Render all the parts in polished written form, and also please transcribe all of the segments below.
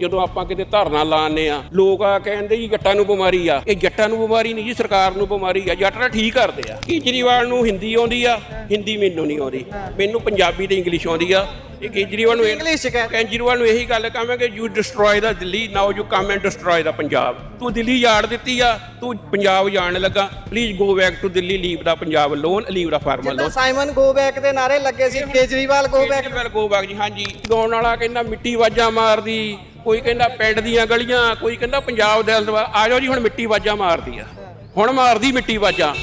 ਜਦੋਂ ਆਪਾਂ ਕਿਤੇ ਧਰਨਾ ਲਾਉਂਦੇ ਆ ਲੋਕ ਆ ਕਹਿੰਦੇ ਜੀ ਜੱਟਾਂ ਨੂੰ ਬਿਮਾਰੀ ਆ। ਇਹ ਜੱਟਾਂ ਨੂੰ ਬਿਮਾਰੀ ਨਹੀਂ ਜੀ, ਸਰਕਾਰ ਨੂੰ ਬਿਮਾਰੀ ਆ। ਜੱਟ ਤਾਂ ਠੀਕ ਕਰਦੇ ਆ। ਕੇਜਰੀਵਾਲ ਨੂੰ ਹਿੰਦੀ ਆਉਂਦੀ ਆ, ਹਿੰਦੀ ਮੈਨੂੰ ਨਹੀਂ ਆਉਂਦੀ। ਮੈਨੂੰ ਪੰਜਾਬੀ ਤੇ ਇੰਗਲਿਸ਼ ਆਉਂਦੀ ਆ। ਇਹ ਕੇਜਰੀਵਾਲ ਨੂੰ ਇਹੀ ਗੱਲ ਕਹਾਂਗੇ, you destroy the Delhi, now you come and destroy the Punjab. ਤੂੰ ਦਿੱਲੀ ਯਾੜ ਦਿੱਤੀ ਆ, ਤੂੰ ਪੰਜਾਬ ਜਾਣ ਲੱਗਾ। Please go back to Delhi, leave the Punjab alone, leave the farmer alone. Simon go back ਦੇ ਨਾਰੇ ਲੱਗੇ ਸੀ, ਕੇਜਰੀਵਾਲ ਗੋ ਬੈਕ ਜੀ। ਹਾਂਜੀ, ਗਾਉਣ ਵਾਲਾ ਕਹਿੰਦਾ ਮਿੱਟੀ ਵਾਜਾਂ ਮਾਰਦੀ, ਕੋਈ ਕਹਿੰਦਾ ਪਿੰਡ ਦੀਆਂ ਗਲੀਆਂ, ਕੋਈ ਕਹਿੰਦਾ ਪੰਜਾਬ ਦਿਲ ਦਵਾ। ਆ ਜਾਓ ਜੀ, ਹੁਣ ਮਿੱਟੀ ਵਾਜਾਂ ਮਾਰਦੀ ਆ, ਹੁਣ ਮਾਰਦੀ ਮਿੱਟੀ ਵਾਜਾਂ।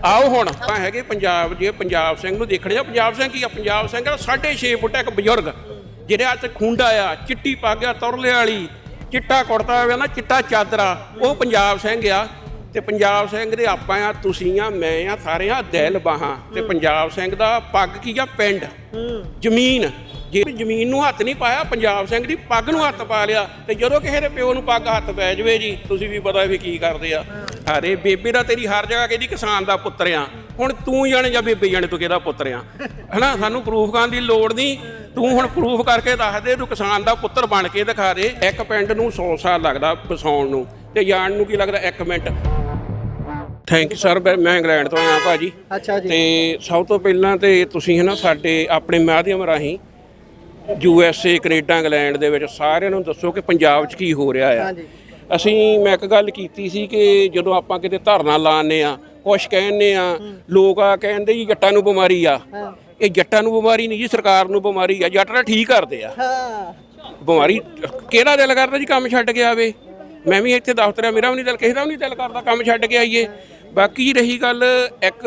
ਆਓ ਹੁਣ ਆਪਾਂ ਹੈਗੇ ਪੰਜਾਬ। ਜੇ ਪੰਜਾਬ ਸਿੰਘ ਨੂੰ ਦੇਖਣੇ ਆ, ਪੰਜਾਬ ਸਿੰਘ ਕੀ ਆ? ਪੰਜਾਬ ਸਿੰਘ 6.5 ਫੁੱਟ ਇੱਕ ਬਜ਼ੁਰਗ, ਜਿਹੜੇ ਹੱਥ ਖੁੰਡਾ ਆ, ਚਿੱਟੀ ਪੱਗ ਆ ਤੁਰਲੇ ਵਾਲੀ, ਚਿੱਟਾ ਕੁੜਤਾ ਹੋਇਆ ਨਾ, ਚਿੱਟਾ ਚਾਦਰਾ, ਉਹ ਪੰਜਾਬ ਸਿੰਘ ਆ। ਤੇ ਪੰਜਾਬ ਸਿੰਘ ਦੇ ਆਪਾਂ ਆ, ਤੁਸੀਂ ਆ, ਮੈਂ ਆ, ਸਾਰੇ ਆ ਦਿਲ ਬਾਹਾਂ। ਤੇ ਪੰਜਾਬ ਸਿੰਘ ਦਾ ਪੱਗ ਕੀ ਆ? ਪਿੰਡ, ਜ਼ਮੀਨ। ਜੇ ਜ਼ਮੀਨ ਨੂੰ ਹੱਥ ਨਹੀਂ ਪਾਇਆ, ਪੰਜਾਬ ਸਿੰਘ ਦੀ ਪੱਗ ਨੂੰ ਹੱਥ ਪਾ ਲਿਆ। ਤੇ ਜਦੋਂ ਕਿਸੇ ਦੇ ਪਿਓ ਨੂੰ ਪੱਗ ਹੱਥ ਪੈ ਜਾਵੇ ਜੀ, ਤੁਸੀਂ ਵੀ ਪਤਾ ਵੀ ਕੀ ਕਰਦੇ ਆ। ਅਰੇ ਬੇਬੇ ਦਾ ਤੇਰੀ ਹਰ ਜਗ੍ਹਾ ਕਹਿੰਦੀ ਕਿਸਾਨ ਦਾ ਪੁੱਤਰ ਆ। ਹੁਣ ਤੂੰ ਜਾਣੇ ਜਾਂ ਬੇਬੇ ਜਾਣੇ ਤੂੰ ਕਿਹਦਾ ਪੁੱਤਰ ਆ, ਹਨਾ? ਸਾਨੂੰ ਪ੍ਰੂਫ ਕਰਨ ਦੀ ਲੋੜ ਨਹੀਂ। ਤੂੰ ਹੁਣ ਪ੍ਰੂਫ ਕਰਕੇ ਦੱਸ ਦੇ, ਤੂੰ ਕਿਸਾਨ ਦਾ ਪੁੱਤਰ ਬਣ ਕੇ ਦਿਖਾ ਦੇ। ਇੱਕ ਪਿੰਡ ਨੂੰ 100 ਸਾਲ ਲੱਗਦਾ ਵਸਾਉਣ ਨੂੰ, ਤੇ ਜਾਣ ਨੂੰ ਕੀ ਲੱਗਦਾ 1 ਮਿੰਟ। ਥੈਂਕ ਯੂ ਸਰ, ਮੈਂ ਇੰਗਲੈਂਡ ਤੋਂ ਆਇਆ ਭਾਜੀ। ਅੱਛਾ ਜੀ। ਤੇ ਸਭ ਤੋਂ ਪਹਿਲਾਂ ਤੇ ਤੁਸੀਂ ਹੈ ਨਾ ਸਾਡੇ ਆਪਣੇ ਮਾਧਿਅਮ ਰਾਹੀਂ USA, ਕੈਨੇਡਾ, ਇੰਗਲੈਂਡ ਦੇ ਵਿੱਚ ਸਾਰਿਆਂ ਨੂੰ ਦੱਸੋ ਕਿ ਪੰਜਾਬ 'ਚ ਕੀ ਹੋ ਰਿਹਾ ਆ। ਮੈਂ ਇੱਕ ਗੱਲ ਕੀਤੀ ਸੀ ਕਿ ਜਦੋਂ ਆਪਾਂ ਕਿਤੇ ਧਰਨਾ ਲਾਉਂਦੇ ਆ, ਕੁਛ ਕਹਿੰਦੇ ਆ, ਲੋਕ ਆ ਕਹਿੰਦੇ ਜੀ ਜੱਟਾਂ ਨੂੰ ਬਿਮਾਰੀ ਆ। ਇਹ ਜੱਟਾਂ ਨੂੰ ਬਿਮਾਰੀ ਨਹੀਂ ਜੀ, ਸਰਕਾਰ ਨੂੰ ਬਿਮਾਰੀ ਆ। ਜੱਟ ਤਾਂ ਠੀਕ ਕਰਦੇ ਆ। ਬਿਮਾਰੀ ਕਿਹੜਾ ਦਿਲ ਕਰਦਾ ਜੀ ਕੰਮ ਛੱਡ ਕੇ ਆਵੇ? ਮੈਂ ਵੀ ਇੱਥੇ ਦਫ਼ਤਰ ਆ, ਮੇਰਾ ਵੀ ਨਹੀਂ ਦਿਲ, ਕਿਸੇ ਦਾ ਵੀ ਨਹੀਂ ਦਿਲ ਕਰਦਾ ਕੰਮ ਛੱਡ ਕੇ ਆਈਏ। ਬਾਕੀ ਰਹੀ ਗੱਲ ਇੱਕ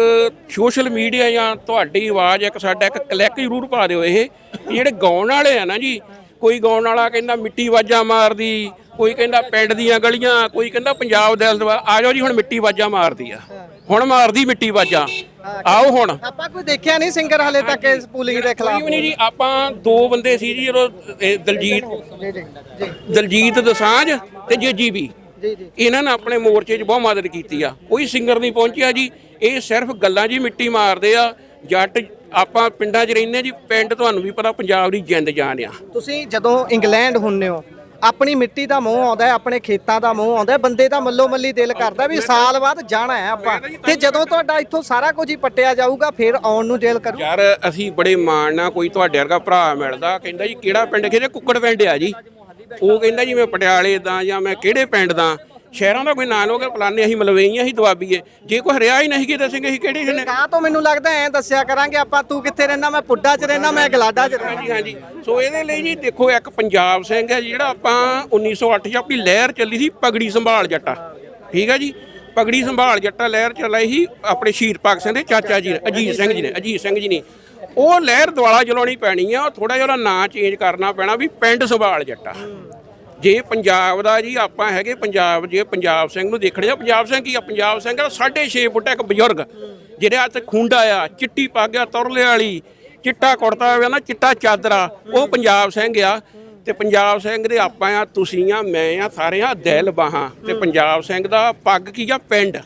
ਸੋਸ਼ਲ ਮੀਡੀਆ ਜਾਂ ਤੁਹਾਡੀ ਆਵਾਜ਼, ਇੱਕ ਸਾਡਾ ਇੱਕ ਕਲਿੱਕ ਜ਼ਰੂਰ ਪਾ ਦਿਓ। ਇਹ ਜਿਹੜੇ ਗਾਉਣ ਵਾਲੇ ਆ ਨਾ ਜੀ, ਕੋਈ ਗਾਉਣ ਵਾਲਾ ਕਹਿੰਦਾ ਮਿੱਟੀ ਵਾਜਾਂ ਮਾਰਦੀ, ਕੋਈ ਕਹਿੰਦਾ ਪਿੰਡ ਦੀਆਂ ਗਲੀਆਂ, ਕੋਈ ਕਹਿੰਦਾ ਪੰਜਾਬ ਦਿਲ ਦਵਾ। ਆ ਜਾਓ ਜੀ, ਹੁਣ ਮਿੱਟੀ ਵਾਜਾਂ ਮਾਰਦੀ ਆ, ਹੁਣ ਮਾਰਦੀ ਮਿੱਟੀ ਵਾਜਾਂ। ਆਓ ਹੁਣ। ਆਪਾਂ ਕੋਈ ਦੇਖਿਆ ਨਹੀਂ ਸਿੰਗਰ ਹਾਲੇ ਤੱਕ ਇਸ ਪੂਲਿੰਗ ਦੇ ਖਿਲਾਫ? ਨਹੀਂ ਜੀ, ਆਪਾਂ 2 ਬੰਦੇ ਸੀ ਜੀ, ਜਦੋਂ ਦਲਜੀਤ ਦੋਸਾਂਝ ਤੇ JGB, ਇਹਨਾਂ ਨੇ ਆਪਣੇ ਮੋਰਚੇ 'ਚ ਬਹੁਤ ਮਦਦ ਕੀਤੀ ਆ। ਕੋਈ ਸਿੰਗਰ ਨਹੀਂ ਪਹੁੰਚਿਆ ਜੀ। ਇਹ ਸਿਰਫ ਗੱਲਾਂ ਜੀ ਮਿੱਟੀ ਮਾਰਦੇ ਆ। ਜੱਟ ਆਪਾਂ ਪਿੰਡਾਂ 'ਚ ਰਹਿੰਦੇ ਜੀ, ਪਿੰਡ ਤੁਹਾਨੂੰ ਵੀ ਪਤਾ ਪੰਜਾਬ ਦੀ ਜਿੰਦ ਜਾਨ ਆ। ਤੁਸੀਂ ਜਦੋਂ ਇੰਗਲੈਂਡ ਹੁੰਦੇ ਹੋ, ਆਪਣੀ ਮਿੱਟੀ ਦਾ ਮੋਹ ਆਉਂਦਾ, ਆਪਣੇ ਖੇਤਾਂ ਦਾ ਮੋਹ ਆਉਂਦਾ, ਬੰਦੇ ਦਾ ਮੱਲੋ ਮੱਲੀ ਦਿਲ ਕਰਦਾ ਵੀ ਸਾਲ ਬਾਅਦ ਜਾਣਾ ਹੈ ਆਪਾਂ। ਤੇ ਜਦੋਂ ਤੁਹਾਡਾ ਇੱਥੋਂ ਸਾਰਾ ਕੁਝ ਹੀ ਪੱਟਿਆ ਜਾਊਗਾ, ਫਿਰ ਆਉਣ ਨੂੰ ਦਿਲ ਕਰੂ। ਯਾਰ ਅਸੀਂ ਬੜੇ ਮਾਣ ਨਾਲ, ਕੋਈ ਤੁਹਾਡੇ ਵਰਗਾ ਭਰਾ ਮਿਲਦਾ ਕਹਿੰਦਾ ਜੀ ਕਿਹੜਾ ਪਿੰਡ, ਕਹਿੰਦੇ ਕੁੱਕੜ ਪਿੰਡ ਆ ਜੀ। ਉਹ ਕਹਿੰਦਾ ਜੀ ਮੈਂ ਪਟਿਆਲੇ ਦਾ ਜਾਂ ਮੈਂ ਕਿਹੜੇ ਪਿੰਡ ਦਾ। ਸ਼ਹਿਰਾਂ ਦਾ ਕੋਈ ਨਾਂ ਲੋਗੇ ਫਲਾਨੇ, ਅਸੀਂ ਮਲਵਈਆਂ, ਅਸੀਂ ਦੁਆਬੀਏ। ਜੇ ਕੋਈ ਹਰਿਆ ਹੀ ਨਹੀਂ ਕਿ ਦੱਸਾਂਗੇ ਅਸੀਂ ਕਿਹੜੇ ਨੇ। ਕਹਾਂ ਤੋਂ ਮੈਨੂੰ ਲੱਗਦਾ ਐਂ ਦੱਸਿਆ ਕਰਾਂਗੇ ਆਪਾਂ, ਤੂੰ ਕਿੱਥੇ ਰਹਿਣਾ, ਮੈਂ ਪੁੱਡਾ 'ਚ ਰਹਿਣਾ, ਮੈਂ ਗਲਾਡਾ 'ਚ ਰਹਿਣਾ। ਹਾਂਜੀ। ਸੋ ਇਹਦੇ ਲਈ ਜੀ ਦੇਖੋ, ਇੱਕ ਪੰਜਾਬ ਸਿੰਘ ਹੈ ਜਿਹੜਾ ਆਪਾਂ 1908 'ਚ ਆਪਣੀ ਲਹਿਰ ਚੱਲੀ ਸੀ, ਪਗੜੀ ਸੰਭਾਲ ਜੱਟਾ। ਠੀਕ ਹੈ ਜੀ, ਪਗੜੀ ਸੰਭਾਲ ਜੱਟਾ ਲਹਿਰ ਚੱਲਾਈ ਸੀ ਆਪਣੇ ਸ਼ਹੀਦ ਭਗਤ ਸਿੰਘ ਦੇ ਚਾਚਾ ਜੀ ਅਜੀਤ ਸਿੰਘ ਜੀ ਨੇ। ਉਹ ਲਹਿਰ ਦੁਆਲਾ ਚਲਾਉਣੀ ਪੈਣੀ ਆ। ਥੋੜਾ ਜਿਹਾ ਨਾਂ ਚੇਂਜ ਕਰਨਾ ਪੈਣਾ ਵੀ ਪਿੰਡ ਸੰਭਾਲ ਜੱਟਾ। ਜੇ ਪੰਜਾਬ ਦਾ ਜੀ ਆਪਾਂ ਹੈਗੇ ਪੰਜਾਬ, ਜੇ ਪੰਜਾਬ ਸਿੰਘ ਨੂੰ ਦੇਖਣੇ ਆ, ਪੰਜਾਬ ਸਿੰਘ ਕੀ ਆ? ਪੰਜਾਬ ਸਿੰਘ 6.5 ਫੁੱਟ ਇੱਕ ਬਜ਼ੁਰਗ, ਜਿਹੜੇ ਹੱਥ ਖੁੰਡਾ ਆ, ਚਿੱਟੀ ਪੱਗ ਆ ਤੁਰਲੇ ਵਾਲੀ, ਚਿੱਟਾ ਕੁੜਤਾ ਹੋਇਆ ਨਾ, ਚਿੱਟਾ ਚਾਦਰਾ, ਉਹ ਪੰਜਾਬ ਸਿੰਘ ਆ। ਤੇ ਪੰਜਾਬ ਸਿੰਘ ਦੇ ਆਪਾਂ ਆ, ਤੁਸੀਂ ਆ, ਮੈਂ ਆ, ਸਾਰੇ ਆ ਦਿਲ ਬਾਹਾਂ। ਤੇ ਪੰਜਾਬ ਸਿੰਘ ਦਾ ਪੱਗ ਕੀ ਆ? ਪਿੰਡ,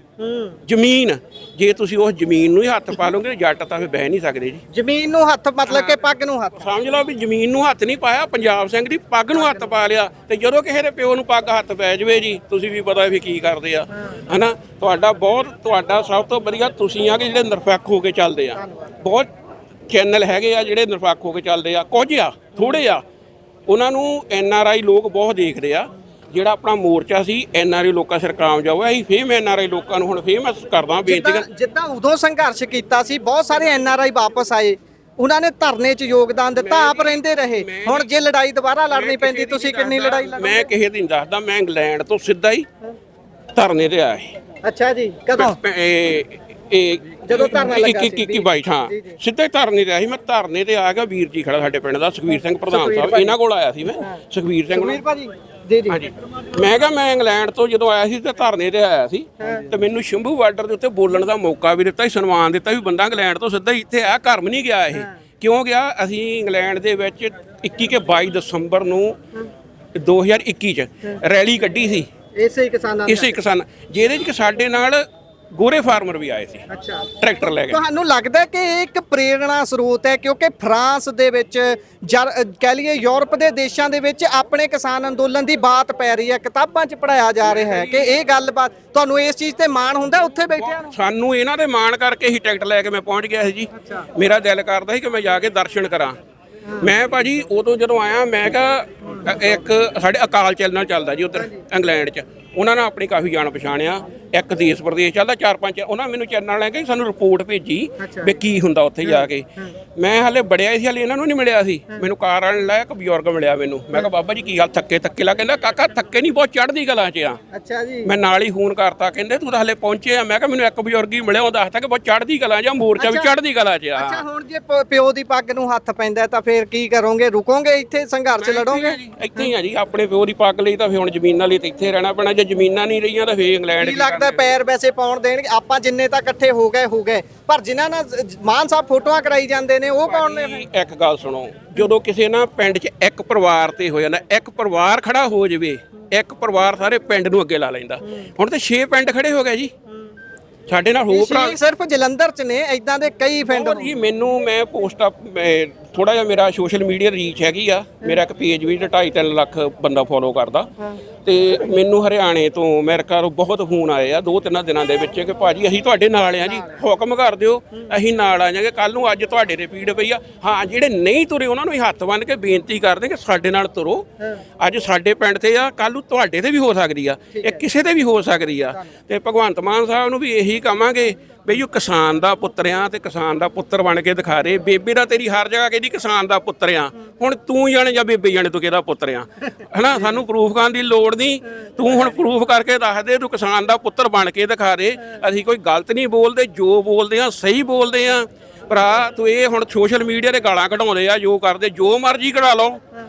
ਜ਼ਮੀਨ। ਜੇ ਤੁਸੀਂ ਉਸ ਜ਼ਮੀਨ ਨੂੰ ਹੀ ਹੱਥ ਪਾ ਲਓਗੇ, ਜੱਟ ਤਾਂ ਫਿਰ ਬਹਿ ਨਹੀਂ ਸਕਦੇ ਜੀ। ਜ਼ਮੀਨ ਨੂੰ ਹੱਥ ਮਤਲਬ ਕਿ ਪੱਗ ਨੂੰ ਹੱਥ ਸਮਝ ਲਓ ਵੀ ਜ਼ਮੀਨ ਨੂੰ ਹੱਥ ਨਹੀਂ ਪਾਇਆ, ਪੰਜਾਬ ਸਿੰਘ ਦੀ ਪੱਗ ਨੂੰ ਹੱਥ ਪਾ ਲਿਆ। ਤੇ ਜਦੋਂ ਕਿਸੇ ਦੇ ਪਿਓ ਨੂੰ ਪੱਗ ਹੱਥ ਪੈ ਜਾਵੇ ਜੀ, ਤੁਸੀਂ ਵੀ ਪਤਾ ਵੀ ਕੀ ਕਰਦੇ ਆ, ਹਨਾ? ਤੁਹਾਡਾ ਸਭ ਤੋਂ ਵਧੀਆ ਤੁਸੀਂ ਆ ਕਿ ਜਿਹੜੇ ਨਿਰਪੱਖ ਹੋ ਕੇ ਚੱਲਦੇ ਆ। ਬਹੁਤ ਚੈਨਲ ਹੈਗੇ ਆ ਜਿਹੜੇ ਨਿਰਪੱਖ ਹੋ ਕੇ ਚੱਲਦੇ ਆ, ਕੁਝ ਆ, ਥੋੜੇ ਆ। ਉਹਨਾਂ ਨੂੰ NRI ਲੋਕ ਬਹੁਤ ਦੇਖਦੇ ਆ। ਜਿਹੜਾ ਆਪਣਾ ਮੋਰਚਾ ਸੀ NRI ਲੋਕਾਂ ਸਿਰ ਕਾਮਯਾਬ ਹੋਇਆ। ਅਸੀਂ ਫੇਮ NRI ਲੋਕਾਂ ਨੂੰ ਹੁਣ ਫੇਮਸ ਕਰਦਾ ਬੇਨਤੀ। ਜਿੱਦਾਂ ਉਦੋਂ ਸੰਘਰਸ਼ ਕੀਤਾ ਸੀ, ਬਹੁਤ ਸਾਰੇ NRI ਵਾਪਸ ਆਏ, ਉਹਨਾਂ ਨੇ ਧਰਨੇ 'ਚ ਯੋਗਦਾਨ ਦਿੱਤਾ, ਆਪ ਰਹਿੰਦੇ ਰਹੇ। ਹੁਣ ਜੇ ਲੜਾਈ ਦੁਬਾਰਾ ਲੜਨੀ ਪੈਂਦੀ, ਤੁਸੀਂ ਕਿੰਨੀ ਲੜਾਈ ਲੜੋਗੇ? ਮੈਂ ਕਿਸੇ ਦੀ ਨਹੀਂ ਦੱਸਦਾ, ਮੈਂ ਇੰਗਲੈਂਡ ਤੋਂ ਸਿੱਧਾ ਹੀ ਧਰਨੇ ਤੇ ਆਇਆ। ਅੱਛਾ ਜੀ, ਕਦੋਂ? ਜਦੋਂ ਧਰਨਾ ਲੱਗਾ ਸੀ 22 ਹਾਂ, ਸਿੱਧੇ ਧਰਨੇ ਤੇ ਆਇਆ ਸੀ। ਮੈਂ ਧਰਨੇ ਤੇ ਆ ਗਿਆ, ਵੀਰ ਜੀ ਖੜਾ ਸਾਡੇ ਪਿੰਡ ਦਾ, ਸੁਖਵੀਰ ਸਿੰਘ ਪ੍ਰਧਾਨ ਸਾਹਿਬ, ਇਹਨਾਂ ਕੋਲ ਆਇਆ ਸੀ ਮੈਂ। ਸੁਖਵੀਰ ਸਿੰਘ ਭਾਜੀ ਜੀ। ਹਾਂਜੀ, ਮੈਂ ਕਿਹਾ ਮੈਂ ਇੰਗਲੈਂਡ ਤੋਂ ਜਦੋਂ ਆਇਆ ਸੀ ਤੇ ਧਰਨੇ ਤੇ ਆਇਆ ਸੀ, ਤੇ ਮੈਨੂੰ ਸ਼ੰਭੂ ਬਾਰਡਰ ਦੇ ਉੱਤੇ ਬੋਲਣ ਦਾ ਮੌਕਾ ਵੀ ਦਿੱਤਾ ਸੀ, ਸਨਮਾਨ ਦਿੱਤਾ ਵੀ ਬੰਦਾ ਇੰਗਲੈਂਡ ਤੋਂ ਸਿੱਧਾ ਇੱਥੇ ਆਇਆ, ਘਰ ਨਹੀਂ ਗਿਆ। ਇਹ ਕਿਉਂ ਗਿਆ? ਅਸੀਂ ਇੰਗਲੈਂਡ ਦੇ ਵਿੱਚ 22 ਦਸੰਬਰ ਨੂੰ 2021 'ਚ ਰੈਲੀ ਕੱਢੀ ਸੀ, ਇਸੇ ਕਿਸਾਨ, ਜਿਹਦੇ 'ਚ ਸਾਡੇ ਨਾਲ ਗੋਰੇ ਫਾਰਮਰ ਵੀ ਆਏ ਸੀ ਅੱਛਾ ਟਰੈਕਟਰ ਲੈ ਕੇ। ਤੁਹਾਨੂੰ ਲੱਗਦਾ ਕਿ ਇਹ ਇੱਕ ਪ੍ਰੇਰਣਾ ਸਰੋਤ ਹੈ ਕਿਉਂਕਿ ਫਰਾਂਸ ਦੇ ਵਿੱਚ ਕਹਿ ਲਈਏ ਯੂਰਪ ਦੇ ਦੇਸ਼ਾਂ ਦੇ ਵਿੱਚ ਆਪਣੇ ਕਿਸਾਨ ਅੰਦੋਲਨ ਦੀ ਬਾਤ ਪੈ ਰਹੀ ਹੈ, ਕਿਤਾਬਾਂ 'ਚ ਪੜਾਇਆ ਜਾ ਰਿਹਾ ਹੈ ਕਿ ਇਹ ਗੱਲਬਾਤ ਤੁਹਾਨੂੰ ਇਸ ਚੀਜ਼ ਤੇ ਮਾਣ ਹੁੰਦਾ ਉੱਥੇ ਬੈਠਿਆਂ ਨੂੰ? ਸਾਨੂੰ ਇਹਨਾਂ ਦੇ ਮਾਣ ਕਰਕੇ ਹੀ ਟਿਕਟ ਲੈ ਕੇ ਮੈਂ ਪਹੁੰਚ ਗਿਆ ਸੀ ਜੀ। ਮੇਰਾ ਦਿਲ ਕਰਦਾ ਸੀ ਕਿ ਮੈਂ ਜਾ ਕੇ ਦਰਸ਼ਨ ਕਰਾਂ। ਮੈਂ ਭਾਜੀ ਉਦੋਂ ਜਦੋਂ ਆਇਆ ਮੈਂ ਕਿਹਾ ਇੱਕ ਸਾਡੇ ਅਕਾਲ ਚੈਨਲ ਚੱਲਦਾ ਜੀ ਉੱਧਰ ਇੰਗਲੈਂਡ 'ਚ, ਉਹਨਾਂ ਨੇ ਆਪਣੀ ਕਾਫੀ ਜਾਣ ਪਛਾਣਿਆ। ਇੱਕ ਦੇਸ਼ ਪ੍ਰਦੇਸ਼ ਚੱਲਦਾ 4-5, ਉਹਨਾਂ ਮੈਨੂੰ ਚੈਨਲ ਲੈ ਕੇ ਸਾਨੂੰ ਰਿਪੋਰਟ ਭੇਜੀ ਵੀ ਕੀ ਹੁੰਦਾ ਉੱਥੇ ਜਾ ਕੇ। ਮੈਂ ਹਾਲੇ ਬੜਿਆ ਸੀ, ਹਾਲੇ ਇਹਨਾਂ ਨੂੰ ਨਹੀਂ ਮਿਲਿਆ ਸੀ। ਮੈਨੂੰ ਕਾਰ ਵਾਲੇ ਲਾਇਆ, ਇੱਕ ਬਜ਼ੁਰਗ ਮਿਲਿਆ ਮੈਨੂੰ। ਮੈਂ ਕਿਹਾ ਬਾਬਾ ਜੀ ਕੀ ਹਾਲ, ਥੱਕੇ ਲਾ? ਕਹਿੰਦਾ ਕਾਕਾ ਥੱਕੇ ਨਹੀਂ, ਬਹੁਤ ਚੜ੍ਹਦੀ ਕਲਾ 'ਚ ਆ। ਅੱਛਾ ਜੀ। ਮੈਂ ਨਾਲ ਹੀ ਫੋਨ ਕਰਤਾ, ਕਹਿੰਦੇ ਤੂੰ ਤਾਂ ਹਲੇ ਪਹੁੰਚੇ ਆ। ਮੈਂ ਕਿਹਾ ਮੈਨੂੰ ਇੱਕ ਬਜ਼ੁਰਗ ਹੀ ਮਿਲਿਆ, ਉਹ ਦੱਸਦਾ ਕਿ ਬਹੁਤ ਚੜ੍ਹਦੀ ਕਲਾ 'ਚ ਆ, ਮੋਰਚਾ ਵੀ ਚੜ੍ਹਦੀ ਕਲਾ 'ਚ ਆ। ਅੱਛਾ ਹੁਣ ਜੇ ਪਿਓ ਦੀ ਪੱਗ ਨੂੰ ਹੱਥ ਪੈਂਦਾ ਤਾਂ ਫਿਰ ਕੀ ਕਰੋਗੇ? ਰੁਕੋਗੇ ਇੱਥੇ ਸੰਘਰਸ਼ ਲੜੋਗੇ? ਇੱਥੇ ਹੀ ਆ ਜੀ, ਆਪਣੇ ਪਿਓ ਦੀ ਪੱਗ ਲਈ ਤਾਂ ਫਿਰ ਹੁਣ ਜ਼ਮੀਨਾਂ ਲਈ ਤਾਂ ਇੱਥੇ ਰਹਿਣਾ ਪੈਣਾ। ਜੇ ਜ਼ਮੀਨਾਂ ਨਹੀਂ ਰਹੀਆਂ ਤਾਂ ਫਿਰ ਇੰਗਲੈਂਡ ਕੀ ਲੱਗਦਾ ਪੈਰ ਵੈਸੇ ਪਾਉਣ ਦੇਣਗੇ? ਆਪਾਂ ਜਿੰਨੇ ਤਾਂ ਇਕੱਠੇ ਹੋ ਗਏ, ਪਰ ਜਿਨ੍ਹਾਂ ਨਾਲ ਮਾਨ ਸਾਹਿਬ ਫੋਟੋਆਂ ਕਰਾਈ ਜਾਂਦੇ ਨੇ ਉਹ ਕੌਣ ਨੇ? ਇੱਕ ਗੱਲ ਸੁਣੋ, ਜਦੋਂ ਕਿਸੇ ਨਾ ਪਿੰਡ 'ਚ ਇੱਕ ਪਰਿਵਾਰ ਤੇ ਹੋ ਜਾਂਦਾ, ਇੱਕ ਪਰਿਵਾਰ ਖੜਾ ਹੋ ਜਾਵੇ, ਇੱਕ ਪਰਿਵਾਰ ਸਾਰੇ ਪਿੰਡ ਨੂੰ ਅੱਗੇ ਲਾ ਲੈਂਦਾ। ਹੁਣ ਤੇ 6 ਪਿੰਡ ਖੜੇ ਹੋ ਗਏ ਜੀ ਸਾਡੇ ਨਾਲ। ਹੋ ਭਰਾ ਸਿਰਫ ਜਲੰਧਰ 'ਚ ਨੇ, ਇਦਾਂ ਦੇ ਕਈ ਪਿੰਡ ਜੀ। ਮੈਂ ਪੋਸਟ ਥੋੜਾ ਜਿਹਾ ਮੇਰਾ ਸੋਸ਼ਲ ਮੀਡੀਆ ਰੀਚ ਹੈਗੀ ਆ, ਮੇਰਾ ਇੱਕ ਪੇਜ ਵੀ 2.5-3 ਲੱਖ ਬੰਦਾ ਫੋਲੋ ਕਰਦਾ। ਤੇ ਮੈਨੂੰ ਹਰਿਆਣੇ ਤੋਂ, ਅਮਰੀਕਾ ਤੋਂ ਬਹੁਤ ਫੋਨ ਆਏ ਆ 2-3 ਦਿਨਾਂ ਦੇ ਵਿੱਚ ਕਿ ਭਾਜੀ ਅਸੀਂ ਤੁਹਾਡੇ ਨਾਲ ਆ ਜੀ, ਹੁਕਮ ਕਰ ਦਿਓ ਅਸੀਂ ਨਾਲ ਆ ਜਾਵਾਂਗੇ ਕੱਲ ਨੂੰ। ਅੱਜ ਤੁਹਾਡੇ ਤੇ ਪੀੜ ਪਈ ਆ। ਹਾਂ, ਜਿਹੜੇ ਨਹੀਂ ਤੁਰੇ ਉਹਨਾਂ ਨੂੰ ਹੀ ਹੱਥ ਬੰਨ੍ਹ ਕੇ ਬੇਨਤੀ ਕਰਦੇ ਕਿ ਸਾਡੇ ਨਾਲ ਤੁਰੋ। ਅੱਜ ਸਾਡੇ ਪਿੰਡ ਤੇ ਆ, ਕੱਲ ਨੂੰ ਤੁਹਾਡੇ ਤੇ ਵੀ ਹੋ ਸਕਦੀ ਆ, ਇਹ ਕਿਸੇ ਤੇ ਵੀ ਹੋ ਸਕਦੀ ਆ। ਤੇ ਭਗਵੰਤ ਮਾਨ ਸਾਹਿਬ ਨੂੰ ਵੀ ਇਹੀ ਕਹਾਂਗੇ ਬਈ ਉਹ ਕਿਸਾਨ ਦਾ ਪੁੱਤਰ ਆ ਤੇ ਕਿਸਾਨ ਦਾ ਪੁੱਤਰ ਬਣ ਕੇ ਦਿਖਾ ਰਹੇ। ਬੇਬੇ ਦਾ ਤੇਰੀ ਹਰ ਜਗ੍ਹਾ ਕਹਿੰਦੀ ਕਿਸਾਨ ਦਾ ਪੁੱਤਰ ਆ, ਹੁਣ ਤੂੰ ਜਾਣੇ ਜਾਂ ਬੇਬੇ ਜਾਣੇ ਤੂੰ ਕਿਹਦਾ ਪੁੱਤਰ ਆ, ਹਨਾ? ਸਾਨੂੰ ਪ੍ਰੂਫ ਕਰਨ ਦੀ ਲੋੜ ਨਹੀਂ, ਤੂੰ ਹੁਣ ਪ੍ਰੂਫ ਕਰਕੇ ਦੱਸ ਦੇ ਤੂੰ ਕਿਸਾਨ ਦਾ ਪੁੱਤਰ ਬਣ ਕੇ ਦਿਖਾ ਦੇ। ਅਸੀਂ ਕੋਈ ਗਲਤ ਨਹੀਂ ਬੋਲਦੇ, ਜੋ ਬੋਲਦੇ ਆ ਸਹੀ ਬੋਲਦੇ ਆ ਭਰਾ। ਤੂੰ ਇਹ ਹੁਣ ਸੋਸ਼ਲ ਮੀਡੀਆ ਤੇ ਗਾਲਾਂ ਕਢਾਉਂਦੇ ਆ, ਜੋ ਕਰਦੇ ਜੋ ਮਰਜ਼ੀ ਕਢਾ ਲਓ,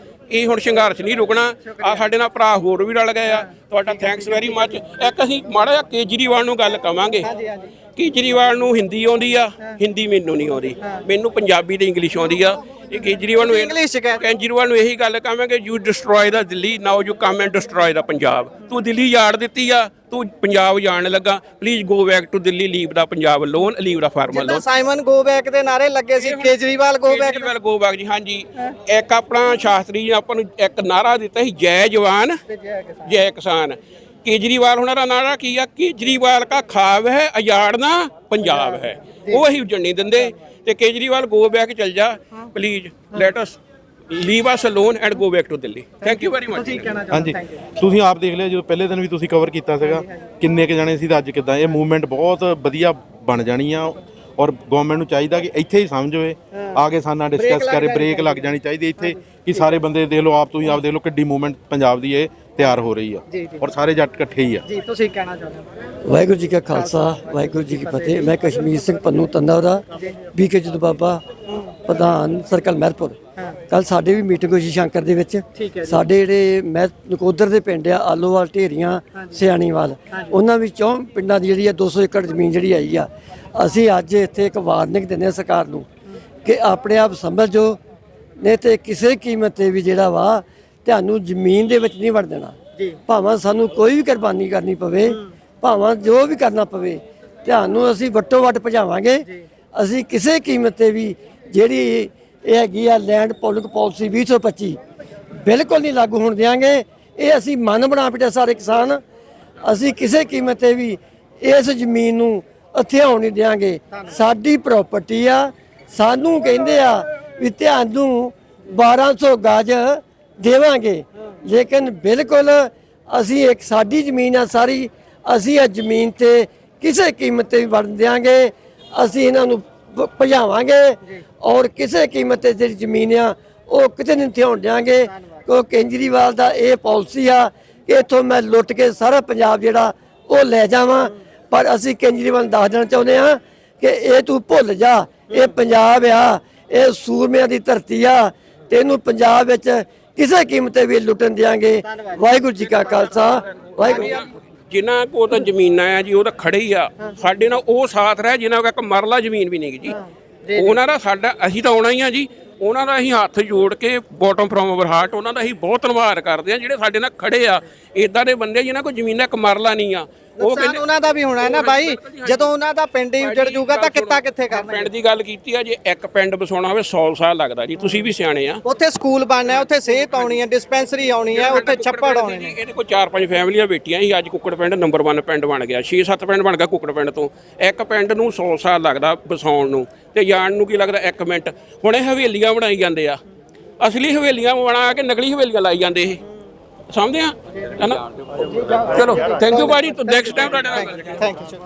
ਇਹ ਹੁਣ ਸੰਘਰਸ਼ ਨਹੀਂ ਰੁਕਣਾ। ਆ ਸਾਡੇ ਨਾਲ ਭਰਾ ਹੋਰ ਵੀ ਰਲ ਗਏ ਆ, ਤੁਹਾਡਾ ਥੈਂਕਸ ਵੈਰੀ ਮੱਚ। ਇੱਕ ਅਸੀਂ ਮਾੜਾ ਜਿਹਾ ਕੇਜਰੀਵਾਲ ਨੂੰ ਗੱਲ ਕਵਾਂਗੇ। ਕੇਜਰੀਵਾਲ ਨੂੰ ਹਿੰਦੀ ਆਉਂਦੀ ਆ, ਹਿੰਦੀ ਮੈਨੂੰ ਨਹੀਂ ਆਉਂਦੀ, ਮੈਨੂੰ ਪੰਜਾਬੀ ਤੇ ਇੰਗਲਿਸ਼ ਆਉਂਦੀ ਆ। ਇਹ ਕੇਜਰੀਵਾਲ ਨੂੰ ਇਹੀ ਗੱਲ ਕਹਾਂਗੇ, you destroy the Delhi, now you come and destroy the Punjab. ਤੂੰ ਦਿੱਲੀ ਯਾੜ ਦਿੱਤੀ ਆ, ਤੂੰ ਪੰਜਾਬ ਜਾਣ ਲੱਗਾ, please go back to Delhi, leave the Punjab alone, leave the farmer alone. Simon go back ਦੇ ਨਾਰੇ ਲੱਗੇ ਸੀ, ਕੇਜਰੀਵਾਲ ਗੋ ਬੈਕ ਜੀ। ਹਾਂਜੀ, ਇੱਕ ਆਪਣਾ ਸ਼ਾਸਤਰੀ ਜੀ ਆਪਾਂ ਨੂੰ ਇੱਕ ਨਾਰਾ ਦਿੱਤਾ ਸੀ, ਜੈ ਜਵਾਨ ਜੈ ਕਿਸਾਨ। ਕੇਜਰੀਵਾਲ ਹੁਣਾਂ ਦਾ ਨਾਰਾ ਕੀ ਆ? ਕੇਜਰੀਵਾਲ ਕਾ ਖਾਬ ਹੈ ਅਜਾੜਨਾ ਪੰਜਾਬ ਹੈ। ਉਹ ਅਸੀਂ ਉੱਜਣ ਨਹੀਂ ਦਿੰਦੇ। ਤੇ ਕੇਜਰੀਵਾਲ ਗੋ ਬੈਕ ਚਲ ਜਾ, please let us leave us alone and go back to Delhi. Thank you very much. ਹਾਂਜੀ, ਤੁਸੀਂ ਆਪ ਦੇਖ ਲਿਆ, ਜਦੋਂ ਪਹਿਲੇ ਦਿਨ ਵੀ ਤੁਸੀਂ ਕਵਰ ਕੀਤਾ ਸੀਗਾ ਕਿੰਨੇ ਕੁ ਜਾਣੇ ਸੀ ਤੇ ਅੱਜ ਕਿੱਦਾਂ। ਇਹ ਮੂਵਮੈਂਟ ਬਹੁਤ ਵਧੀਆ ਬਣ ਜਾਣੀ ਆ ਔਰ ਗਵਰਨਮੈਂਟ ਨੂੰ ਚਾਹੀਦਾ ਕਿ ਇੱਥੇ ਹੀ ਸਮਝੋਏ, ਆ ਕੇ ਸਾਨਾ ਡਿਸਕਸ ਕਰੇ, ਬ੍ਰੇਕ ਲੱਗ ਜਾਣੀ ਚਾਹੀਦੀ ਇੱਥੇ ਕਿ ਸਾਰੇ ਬੰਦੇ ਦੇਖ ਲਓ, ਤੁਸੀਂ ਆਪ ਦੇਖ ਲਓ ਕਿੱਡੀ ਮੂਵਮੈਂਟ ਪੰਜਾਬ ਦੀ ਇਹ ਤਿਆਰ ਹੋ ਰਹੀ ਆ ਔਰ ਸਾਰੇ ਜੱਟ ਇਕੱਠੇ ਹੀ ਆ। ਜੀ ਤੁਸੀਂ ਕਹਿਣਾ ਚਾਹੁੰਦੇ ਹੋ? ਵਾਹਿਗੁਰੂ ਜੀ ਕਾ ਖਾਲਸਾ, ਵਾਹਿਗੁਰੂ ਜੀ ਕੀ ਫਤਿਹ। ਮੈਂ ਕਸ਼ਮੀਰ ਸਿੰਘ ਪੰਨੂ ਤੰਦਾਵਰਾ, ਬੀਕੇ ਜਦ ਬਾਬਾ ਪ੍ਰਧਾਨ ਸਰਕਲ ਮਹਿਰਪੁਰ। ਕੱਲ ਸਾਡੇ ਵੀ ਮੀਟਿੰਗ ਹੋਈ ਸ਼ੰਕਰ ਦੇ ਵਿੱਚ। ਸਾਡੇ ਜਿਹੜੇ ਨਕੋਦਰ ਦੇ ਪਿੰਡ ਆ, ਆਲੋਵਾਲ, ਢੇਰੀਆਂ, ਸਿਆਣੀਵਾਲ, ਉਹਨਾਂ ਵਿੱਚੋਂ ਪਿੰਡਾਂ ਦੀ ਜਿਹੜੀ ਆ 200 ਏਕੜ ਜ਼ਮੀਨ ਜਿਹੜੀ ਆਈ ਆ। ਅਸੀਂ ਅੱਜ ਇੱਥੇ ਇੱਕ ਵਾਰਨਿੰਗ ਦਿੰਦੇ ਹਾਂ ਸਰਕਾਰ ਨੂੰ ਕਿ ਆਪਣੇ ਆਪ ਸਮਝੋ, ਨਹੀਂ ਤੇ ਕਿਸੇ ਕੀਮਤ ਤੇ ਵੀ ਜਿਹੜਾ ਵਾ ਤੁਹਾਨੂੰ ਜ਼ਮੀਨ ਦੇ ਵਿੱਚ ਨਹੀਂ ਵੜ ਦੇਣਾ। ਭਾਵੇਂ ਸਾਨੂੰ ਕੋਈ ਵੀ ਕੁਰਬਾਨੀ ਕਰਨੀ ਪਵੇ, ਭਾਵੇਂ ਜੋ ਵੀ ਕਰਨਾ ਪਵੇ, ਤੁਹਾਨੂੰ ਅਸੀਂ ਵੱਟੋ ਵੱਟ ਭਜਾਵਾਂਗੇ। ਅਸੀਂ ਕਿਸੇ ਕੀਮਤ ਤੇ ਵੀ ਜਿਹੜੀ ਇਹ ਹੈਗੀ ਆ ਲੈਂਡ ਪੋਲਿੰਗ ਪਾਲਿਸੀ 2025 ਬਿਲਕੁਲ ਨਹੀਂ ਲਾਗੂ ਹੋਣ ਦਿਆਂਗੇ। ਇਹ ਅਸੀਂ ਮਨ ਬਣਾ ਬਿਠੇ ਸਾਰੇ ਕਿਸਾਨ। ਅਸੀਂ ਕਿਸੇ ਕੀਮਤ ਤੇ ਵੀ ਇਸ ਜ਼ਮੀਨ ਨੂੰ ਹਥਿਆਉਣ ਨਹੀਂ ਦਿਆਂਗੇ। ਸਾਡੀ ਪ੍ਰਾਪਰਟੀ ਆ, ਸਾਨੂੰ ਕਹਿੰਦੇ ਆ ਵੀ ਤੁਹਾਨੂੰ 1200 ਗਜ ਦੇਵਾਂਗੇ, ਲੇਕਿਨ ਬਿਲਕੁਲ ਅਸੀਂ ਇੱਕ ਸਾਡੀ ਜ਼ਮੀਨ ਆ ਸਾਰੀ, ਅਸੀਂ ਇਹ ਜ਼ਮੀਨ ਤੇ ਕਿਸੇ ਕੀਮਤ ਤੇ ਵੀ ਵੜਨ ਦਿਆਂਗੇ। ਅਸੀਂ ਇਹਨਾਂ ਨੂੰ ਭਜਾਵਾਂਗੇ ਔਰ ਕਿਸੇ ਕੀਮਤ ਤੇ ਜਿਹੜੀ ਜ਼ਮੀਨ ਆ ਉਹ ਕਿਤੇ ਨਹੀਂ ਹਥਿਆਉਣ ਦਿਆਂਗੇ। ਕਿਉਂਕਿ ਕੇਜਰੀਵਾਲ ਦਾ ਇਹ ਪਾਲਿਸੀ ਆ ਕਿ ਇੱਥੋਂ ਮੈਂ ਲੁੱਟ ਕੇ ਸਾਰਾ ਪੰਜਾਬ ਜਿਹੜਾ ਉਹ ਲੈ ਜਾਵਾਂ। ਪਰ ਅਸੀਂ ਕੇਜਰੀਵਾਲ ਨੂੰ ਦੱਸ ਦੇਣਾ ਚਾਹੁੰਦੇ ਹਾਂ ਕਿ ਇਹ ਤੂੰ ਭੁੱਲ ਜਾ, ਇਹ ਪੰਜਾਬ ਆ, ਇਹ ਸੂਰਮਿਆਂ ਦੀ ਧਰਤੀ ਆ, ਤੇ ਇਹਨੂੰ ਪੰਜਾਬ ਵਿੱਚ ਕਿਸੇ ਕੀਮਤ ਤੇ ਵੀ ਲੁੱਟਣ ਦਿਆਂਗੇ। ਵਾਹਿਗੁਰੂ ਜੀ ਕਾ ਖਾਲਸਾ, ਵਾਹਿਗੁਰੂ। ਜਿਨ੍ਹਾਂ ਕੋਲ ਤਾਂ ਜ਼ਮੀਨਾਂ ਆ ਜੀ ਉਹ ਤਾਂ ਖੜੇ ਹੀ ਆ, ਸਾਡੇ ਨਾਲ ਉਹ ਸਾਥ ਰਹਿ ਜਿਨ੍ਹਾਂ ਕੋਲ ਇੱਕ ਮਰਲਾ ਜ਼ਮੀਨ ਵੀ ਨਹੀਂ ਜੀ। ਉਹਨਾਂ ਦਾ ਸਾਡਾ, ਅਸੀਂ ਤਾਂ ਆਉਣਾ ਹੀ ਆ ਜੀ, ਉਹਨਾਂ ਦਾ ਅਸੀਂ ਹੱਥ ਜੋੜ ਕੇ ਬੋਟਮ ਫਰੋਮ ਅਵਰ ਹਾਰਟ ਉਹਨਾਂ ਦਾ ਅਸੀਂ ਬਹੁਤ ਧੰਨਵਾਦ ਕਰਦੇ ਆ ਜਿਹੜੇ ਸਾਡੇ ਨਾਲ ਖੜੇ ਆ। ਇਦਾਂ ਦੇ ਬੰਦੇ ਜਿਨ੍ਹਾਂ ਕੋਲ ਜ਼ਮੀਨਾਂ ਇੱਕ ਮਰਲਾ ਨਹੀਂ ਆ, ਨੁਕਸਾਨ ਉਹਨਾਂ ਦਾ ਵੀ ਹੋਣਾ ਹੈ ਨਾ ਬਾਈ, ਜਦੋਂ ਉਹਨਾਂ ਦਾ ਪਿੰਡ ਹੀ ਉਜੜ ਜਾਊਗਾ ਤਾਂ ਕਿੱਤਾ ਕਿੱਥੇ ਕਰਨਾ। ਪਿੰਡ ਦੀ ਗੱਲ ਕੀਤੀ ਆ, ਜੇ ਇੱਕ ਪਿੰਡ ਵਸਾਉਣਾ ਹੋਵੇ 100 ਸਾਲ ਲੱਗਦਾ ਜੀ, ਤੁਸੀਂ ਵੀ ਸਿਆਣੇ ਆ। ਉੱਥੇ ਸਕੂਲ ਬਣਨਾ, ਉੱਥੇ ਸਿਹਤ ਆਉਣੀ ਹੈ, ਡਿਸਪੈਂਸਰੀ ਆਉਣੀ ਹੈ, ਉੱਥੇ ਛੱਪੜ ਆਉਣੇ ਨੇ। ਇਹਦੇ ਕੋਲ 4-5 ਫੈਮਲੀਆਂ ਬੈਠੀਆਂ ਸੀ, ਅੱਜ ਕੁੱਕੜ ਪਿੰਡ ਨੰਬਰ 1 ਪਿੰਡ ਬਣ ਗਿਆ, 6-7 ਪਿੰਡ ਬਣ ਗਿਆ ਕੁੱਕੜ ਪਿੰਡ ਤੋਂ। ਇੱਕ ਪਿੰਡ ਨੂੰ 100 ਸਾਲ ਲੱਗਦਾ ਵਸਾਉਣ ਨੂੰ, ਤੇ ਜਾਣ ਨੂੰ ਕੀ ਲੱਗਦਾ 1 ਮਿੰਟ। ਹੁਣ ਇਹ ਹਵੇਲੀਆਂ ਬਣਾਈ ਜਾਂਦੇ ਆ, ਅਸਲੀ ਹਵੇਲੀਆਂ ਬਣਾ ਕੇ ਨਕਲੀ ਹਵੇਲੀਆਂ ਲਾਈ ਜਾਂਦੇ ਇਹ, ਸਮਝਦੇ ਆ, ਹੈਨਾ। ਚਲੋ ਥੈਂਕ ਯੂ ਭਾਜੀ, ਨੈਕਸਟ ਟਾਈਮ ਤੁਹਾਡੇ ਨਾਲ। Thank you.